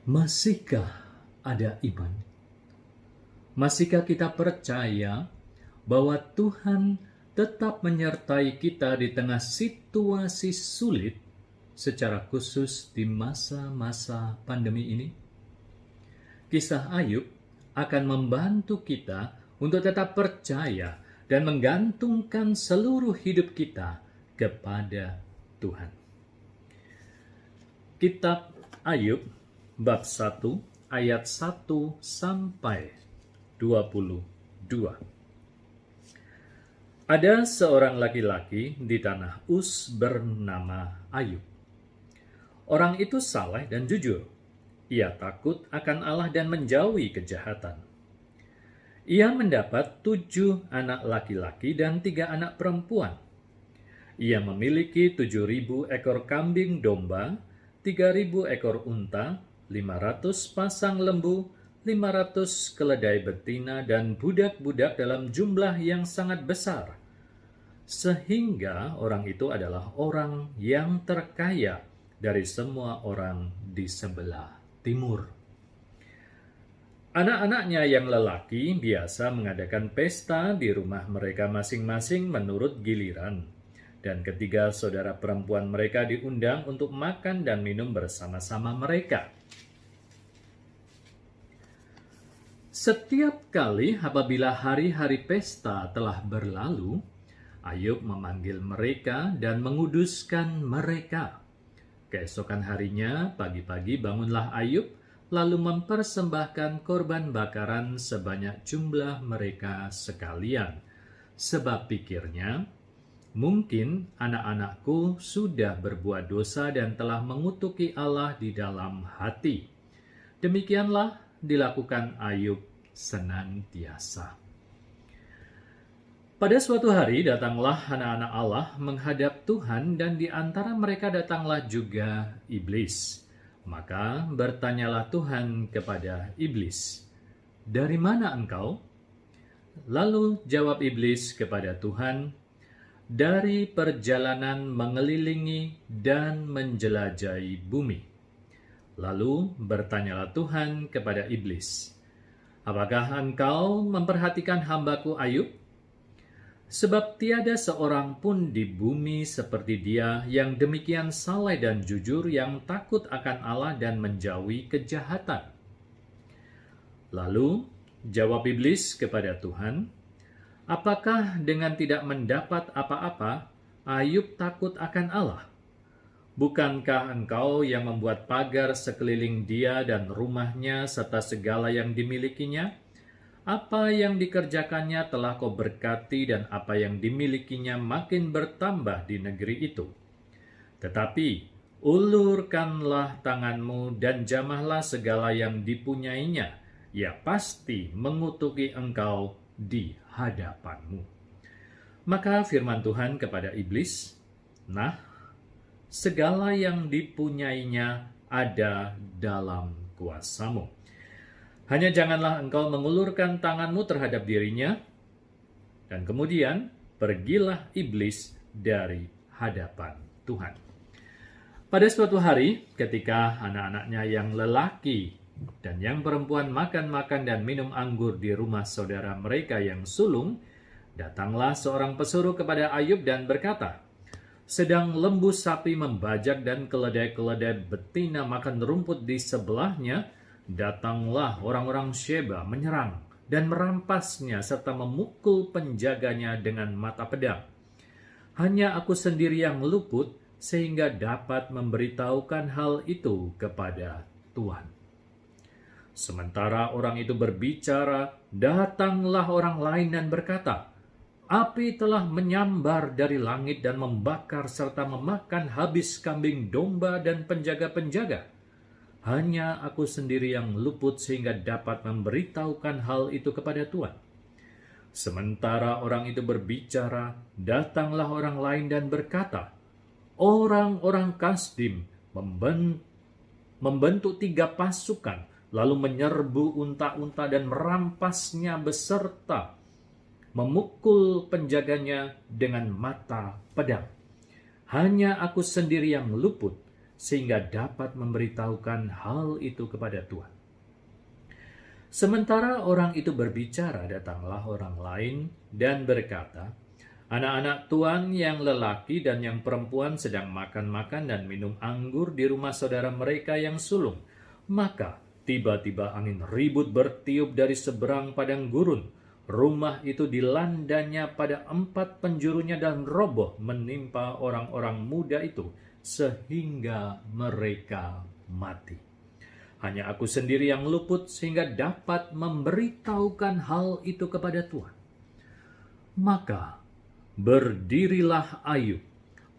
Masihkah ada iman? Masihkah kita percaya bahwa Tuhan tetap menyertai kita di tengah situasi sulit, secara khusus di masa-masa pandemi ini? Kisah Ayub akan membantu kita untuk tetap percaya dan menggantungkan seluruh hidup kita kepada Tuhan. Kitab Ayub bab 1 ayat 1 sampai 22. Ada seorang laki-laki di tanah Uz bernama Ayub. Orang itu saleh dan jujur. Ia takut akan Allah dan menjauhi kejahatan. Ia mendapat 7 anak laki-laki dan 3 anak perempuan. Ia memiliki 7.000 ekor kambing domba, 3.000 ekor unta, 500 pasang lembu, 500 keledai betina, dan budak-budak dalam jumlah yang sangat besar. Sehingga orang itu adalah orang yang terkaya dari semua orang di sebelah timur. Anak-anaknya yang lelaki biasa mengadakan pesta di rumah mereka masing-masing menurut giliran. Dan ketiga saudara perempuan mereka diundang untuk makan dan minum bersama-sama mereka. Setiap kali apabila hari-hari pesta telah berlalu, Ayub memanggil mereka dan menguduskan mereka. Keesokan harinya, pagi-pagi bangunlah Ayub, lalu mempersembahkan korban bakaran sebanyak jumlah mereka sekalian. Sebab pikirnya, mungkin anak-anakku sudah berbuat dosa dan telah mengutuki Allah di dalam hati. Demikianlah dilakukan Ayub senantiasa. Pada suatu hari datanglah anak-anak Allah menghadap Tuhan, dan di antara mereka datanglah juga iblis. Maka bertanyalah Tuhan kepada iblis, "Dari mana engkau?" Lalu jawab iblis kepada Tuhan, "Dari perjalanan mengelilingi dan menjelajahi bumi." Lalu bertanyalah Tuhan kepada iblis, "Apakah engkau memperhatikan hambaku Ayub? Sebab tiada seorang pun di bumi seperti dia yang demikian saleh dan jujur, yang takut akan Allah dan menjauhi kejahatan." Lalu jawab iblis kepada Tuhan, "Apakah dengan tidak mendapat apa-apa, Ayub takut akan Allah? Bukankah engkau yang membuat pagar sekeliling dia dan rumahnya serta segala yang dimilikinya? Apa yang dikerjakannya telah kau berkati, dan apa yang dimilikinya makin bertambah di negeri itu. Tetapi ulurkanlah tanganmu dan jamahlah segala yang dipunyainya. Ia pasti mengutuki engkau di hadapanmu." Maka firman Tuhan kepada iblis, "Nah, segala yang dipunyainya ada dalam kuasamu. Hanya janganlah engkau mengulurkan tanganmu terhadap dirinya." Dan kemudian pergilah iblis dari hadapan Tuhan. Pada suatu hari, ketika anak-anaknya yang lelaki dan yang perempuan makan-makan dan minum anggur di rumah saudara mereka yang sulung, datanglah seorang pesuruh kepada Ayub dan berkata, "Sedang lembu sapi membajak dan keledai-keledai betina makan rumput di sebelahnya, datanglah orang-orang Sheba menyerang dan merampasnya serta memukul penjaganya dengan mata pedang. Hanya aku sendiri yang luput sehingga dapat memberitahukan hal itu kepada Tuhan." Sementara orang itu berbicara, datanglah orang lain dan berkata, "Api telah menyambar dari langit dan membakar serta memakan habis kambing domba dan penjaga-penjaga. Hanya aku sendiri yang luput sehingga dapat memberitahukan hal itu kepada Tuhan." Sementara orang itu berbicara, datanglah orang lain dan berkata, "Orang-orang Kasdim membentuk 3 pasukan, lalu menyerbu unta-unta dan merampasnya beserta memukul penjaganya dengan mata pedang. Hanya aku sendiri yang luput, sehingga dapat memberitahukan hal itu kepada Tuhan. Sementara orang itu berbicara, datanglah orang lain dan berkata, "Anak-anak Tuan yang lelaki dan yang perempuan sedang makan-makan dan minum anggur di rumah saudara mereka yang sulung." Maka tiba-tiba angin ribut bertiup dari seberang padang gurun. Rumah itu dilandanya pada 4 penjurunya dan roboh menimpa orang-orang muda itu sehingga mereka mati. Hanya aku sendiri yang luput sehingga dapat memberitahukan hal itu kepada Tuhan. Maka berdirilah Ayub,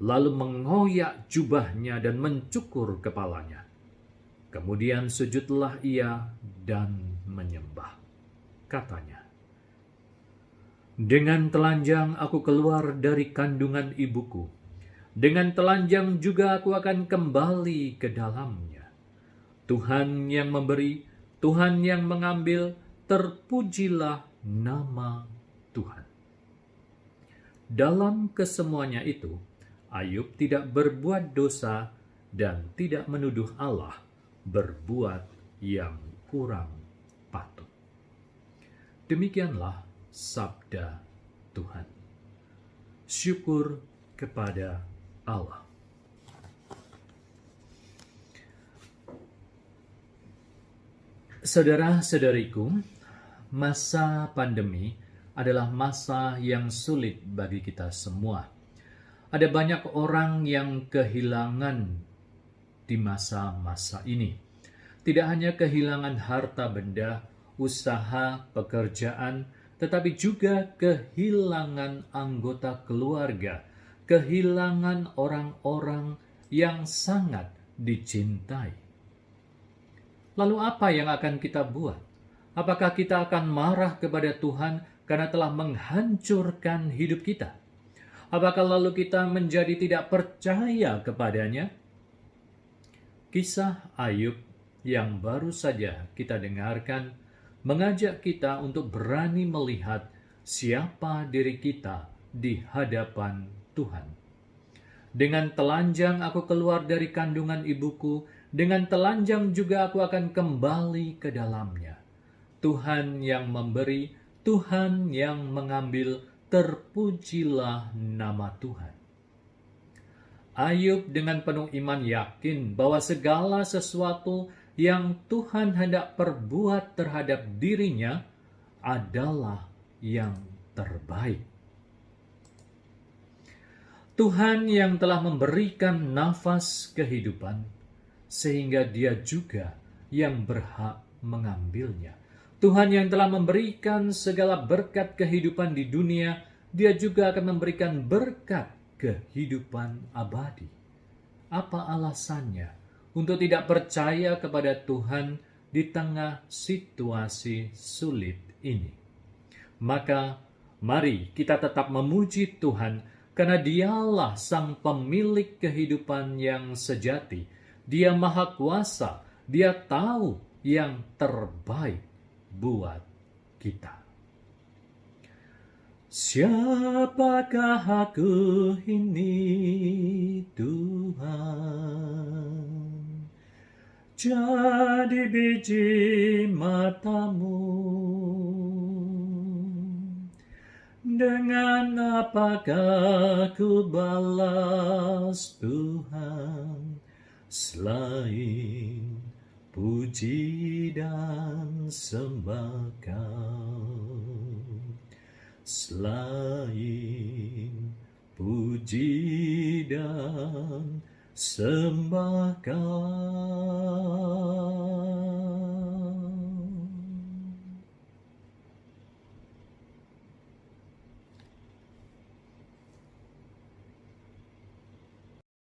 lalu mengoyak jubahnya dan mencukur kepalanya. Kemudian sujudlah ia dan menyembah. Katanya, "Dengan telanjang aku keluar dari kandungan ibuku. Dengan telanjang juga aku akan kembali ke dalamnya. Tuhan yang memberi, Tuhan yang mengambil, terpujilah nama Tuhan." Dalam kesemuanya itu, Ayub tidak berbuat dosa dan tidak menuduh Allah berbuat yang kurang patut. Demikianlah sabda Tuhan. Syukur kepada Allah. Saudara-saudariku, masa pandemi adalah masa yang sulit bagi kita semua. Ada banyak orang yang kehilangan di masa-masa ini. Tidak hanya kehilangan harta benda, usaha, pekerjaan, tetapi juga kehilangan anggota keluarga, kehilangan orang-orang yang sangat dicintai. Lalu apa yang akan kita buat? Apakah kita akan marah kepada Tuhan karena telah menghancurkan hidup kita? Apakah lalu kita menjadi tidak percaya kepadanya? Kisah Ayub yang baru saja kita dengarkan mengajak kita untuk berani melihat siapa diri kita di hadapan Tuhan. Dengan telanjang aku keluar dari kandungan ibuku, dengan telanjang juga aku akan kembali ke dalamnya. Tuhan yang memberi, Tuhan yang mengambil, terpujilah nama Tuhan. Ayub dengan penuh iman yakin bahwa segala sesuatu yang Tuhan hendak perbuat terhadap dirinya adalah yang terbaik. Tuhan yang telah memberikan nafas kehidupan, sehingga Dia juga yang berhak mengambilnya. Tuhan yang telah memberikan segala berkat kehidupan di dunia, Dia juga akan memberikan berkat kehidupan abadi. Apa alasannya untuk tidak percaya kepada Tuhan di tengah situasi sulit ini? Maka mari kita tetap memuji Tuhan, karena Dialah sang pemilik kehidupan yang sejati. Dia Maha Kuasa, Dia tahu yang terbaik buat kita. Siapakah aku ini, Tuhan? Jadi biji matamu. Dengan apakah ku balas, Tuhan, selain puji dan sembah Kau? Selain puji dan sembah Kau.